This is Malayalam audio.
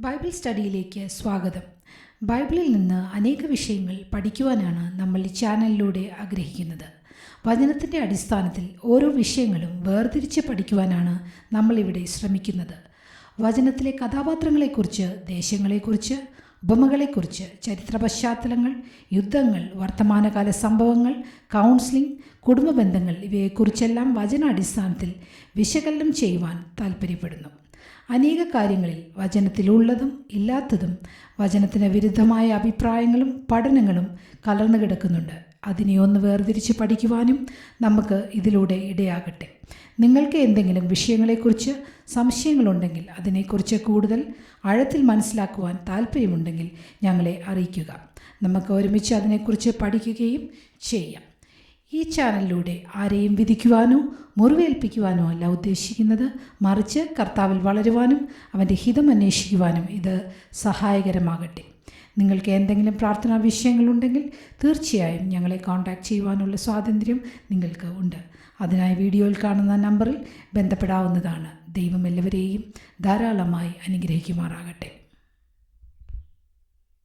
ബൈബിൾ സ്റ്റഡിയിലേക്ക് സ്വാഗതം. ബൈബിളിൽ നിന്ന് അനേക വിഷയങ്ങൾ പഠിക്കുവാനാണ് നമ്മൾ ഈ ചാനലിലൂടെ ആഗ്രഹിക്കുന്നത്. വചനത്തിൻ്റെ അടിസ്ഥാനത്തിൽ ഓരോ വിഷയങ്ങളും വേർതിരിച്ച് പഠിക്കുവാനാണ് നമ്മളിവിടെ ശ്രമിക്കുന്നത്. വചനത്തിലെ കഥാപാത്രങ്ങളെക്കുറിച്ച്, ദേശങ്ങളെക്കുറിച്ച്, ഉപമകളെക്കുറിച്ച്, ചരിത്ര പശ്ചാത്തലങ്ങൾ, യുദ്ധങ്ങൾ, വർത്തമാനകാല സംഭവങ്ങൾ, കൗൺസിലിംഗ്, കുടുംബ ബന്ധങ്ങൾ ഇവയെക്കുറിച്ചെല്ലാം വചനാടിസ്ഥാനത്തിൽ വിശകലനം ചെയ്യുവാൻ താൽപ്പര്യപ്പെടുന്നു. അനേക കാര്യങ്ങളിൽ വചനത്തിലുള്ളതും ഇല്ലാത്തതും വചനത്തിന് വിരുദ്ധമായ അഭിപ്രായങ്ങളും പഠനങ്ങളും കലർന്നു കിടക്കുന്നുണ്ട്. അതിനെ ഒന്ന് വേർതിരിച്ച് പഠിക്കുവാനും നമുക്ക് ഇതിലൂടെ ഇടയാകട്ടെ. നിങ്ങൾക്ക് എന്തെങ്കിലും വിഷയങ്ങളെക്കുറിച്ച് സംശയങ്ങളുണ്ടെങ്കിൽ, അതിനെക്കുറിച്ച് കൂടുതൽ ആഴത്തിൽ മനസ്സിലാക്കുവാൻ താല്പര്യമുണ്ടെങ്കിൽ ഞങ്ങളെ അറിയിക്കുക. നമുക്ക് ഒരുമിച്ച് അതിനെക്കുറിച്ച് പഠിക്കുകയും ചെയ്യാം. ഈ ചാനലിലൂടെ ആരെയും വിധിക്കുവാനോ മുറിവേൽപ്പിക്കുവാനോ അല്ല ഉദ്ദേശിക്കുന്നത്, മറിച്ച് കർത്താവിൽ വളരുവാനും അവൻ്റെ ഹിതം അന്വേഷിക്കുവാനും ഇത് സഹായകരമാകട്ടെ. നിങ്ങൾക്ക് എന്തെങ്കിലും പ്രാർത്ഥനാ വിഷയങ്ങളുണ്ടെങ്കിൽ തീർച്ചയായും ഞങ്ങളെ കോൺടാക്റ്റ് ചെയ്യുവാനുള്ള സ്വാതന്ത്ര്യം നിങ്ങൾക്ക് ഉണ്ട്. അതിനായി വീഡിയോയിൽ കാണുന്ന നമ്പറിൽ ബന്ധപ്പെടാവുന്നതാണ്. ദൈവം എല്ലാവരെയും ധാരാളമായി അനുഗ്രഹിക്കുമാറാകട്ടെ.